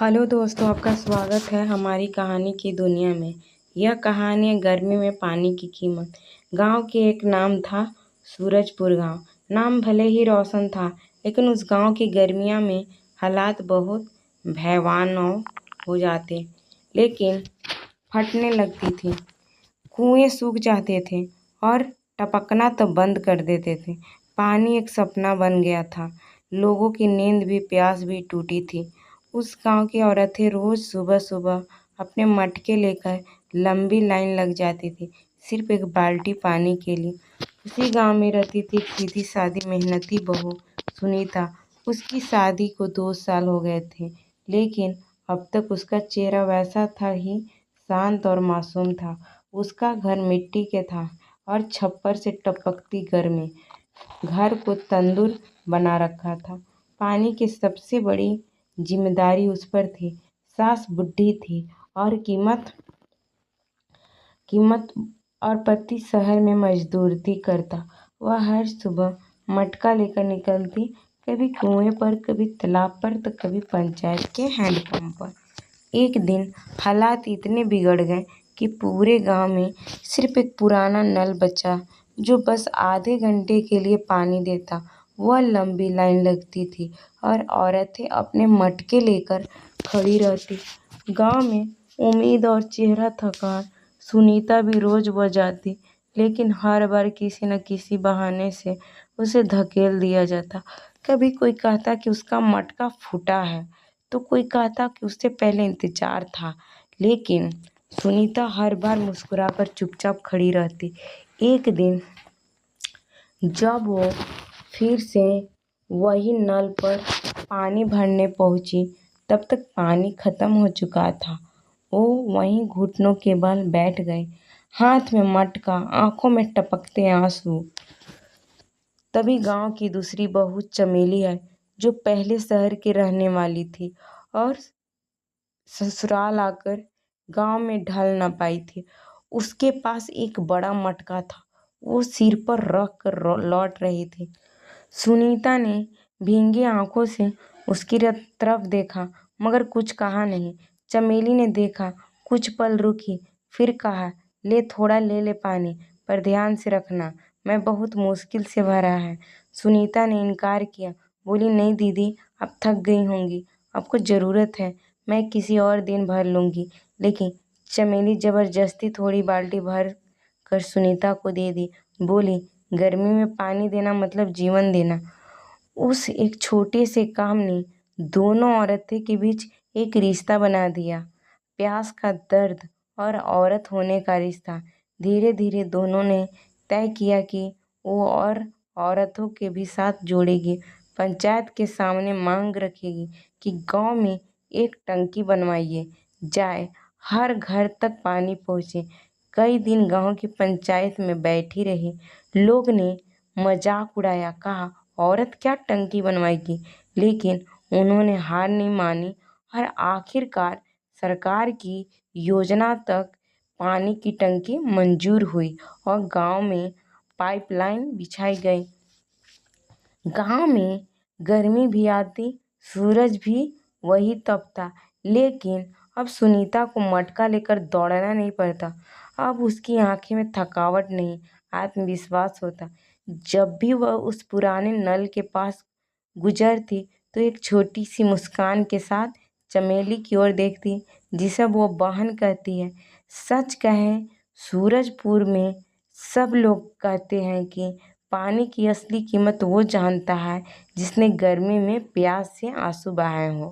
Hello दोस्तों, आपका स्वागत है हमारी कहानी की दुनिया में। यह कहानी है गर्मी में पानी की कीमत। गांव के एक नाम था सूरजपुर गांव। नाम भले ही रोशन था, लेकिन उस गांव की गर्मियों में हालात बहुत भयावह हो जाते, लेकिन फटने लगती थी। कुएं सूख जाते थे और टपकना तो बंद कर देते थे। पानी एक सपना बन गया था। लोगों की नींद भी, प्यास भी टूटी थी। उस गांव की औरतें रोज सुबह सुबह अपने मटके लेकर लंबी लाइन लग जाती थी, सिर्फ एक बाल्टी पानी के लिए। उसी गांव में रहती थी एक सीधी सादी मेहनती बहू, सुनीता। उसकी शादी को 2 साल हो गए थे, लेकिन अब तक उसका चेहरा वैसा था ही शांत और मासूम था। उसका घर मिट्टी के था और छप्पर से टपकती गर्मी घर को तंदूर बना रखा था। पानी की सबसे बड़ी जिम्मेदारी उस पर थी। सास बुढ़ी थी और कीमत और पति शहर में मजदूरी करता। वह हर सुबह मटका लेकर निकलती, कभी कुएं पर, कभी तालाब पर, तो कभी पंचायत के हैंडपंप पर। एक दिन हालात इतने बिगड़ गए कि पूरे गांव में सिर्फ एक पुराना नल बचा, जो बस आधे घंटे के लिए पानी देता। वह लंबी लाइन लगती थी और औरतें अपने मटके लेकर खड़ी रहती। गांव में उम्मीद और चेहरा थकान। सुनीता भी रोज वह जाती, लेकिन हर बार किसी न किसी बहाने से उसे धकेल दिया जाता। कभी कोई कहता कि उसका मटका फूटा है, तो कोई कहता कि उससे पहले इंतजार था, लेकिन सुनीता हर बार मुस्कुराकर चुपचाप खड़ी रहती। एक दिन जब वो फिर से वही नल पर पानी भरने पहुंची, तब तक पानी खत्म हो चुका था। वो वहीं घुटनों के बल बैठ गई, हाथ में मटका, आंखों में टपकते आंसू। तभी गांव की दूसरी बहू चमेली है, जो पहले शहर की रहने वाली थी और ससुराल आकर गांव में ढल न पाई थी। उसके पास एक बड़ा मटका था। वो सिर पर रख कर लौट रही थी। सुनीता ने भींगी आंखों से उसकी तरफ देखा, मगर कुछ कहा नहीं। चमेली ने देखा, कुछ पल रुकी, फिर कहा, ले थोड़ा ले ले पानी, पर ध्यान से रखना, मैं बहुत मुश्किल से भरा है। सुनीता ने इनकार किया, बोली, नहीं दीदी, अब थक गई होंगी, आपको ज़रूरत है, मैं किसी और दिन भर लूँगी। लेकिन चमेली जबरदस्ती थोड़ी बाल्टी भर कर सुनीता को दे दी। बोली, गर्मी में पानी देना मतलब जीवन देना। उस एक छोटे से काम ने दोनों औरतें के बीच एक रिश्ता बना दिया। प्यास का दर्द और औरत होने का रिश्ता। धीरे धीरे दोनों ने तय किया कि वो और औरतों के भी साथ जोड़ेगी। पंचायत के सामने मांग रखेगी कि गांव में एक टंकी बनवाइए जाए, हर घर तक पानी पहुंचे। कई दिन गांव की पंचायत में बैठी रही। लोग ने मजाक उड़ाया, कहा, औरत क्या टंकी बनवाएगी, लेकिन उन्होंने हार नहीं मानी और आखिरकार सरकार की योजना तक पानी की टंकी मंजूर हुई और गांव में पाइपलाइन बिछाई गई। गांव में गर्मी भी आती, सूरज भी वही तपता, लेकिन अब सुनीता को मटका लेकर दौड़ना नहीं पड़ता। अब उसकी आंखें में थकावट नहीं, आत्मविश्वास होता। जब भी वह उस पुराने नल के पास गुजरती, तो एक छोटी सी मुस्कान के साथ चमेली की ओर देखती, जिसे वो बहन कहती है। सच कहें, सूरजपुर में सब लोग कहते हैं कि पानी की असली कीमत वो जानता है जिसने गर्मी में प्यास से आंसू बहाए हों।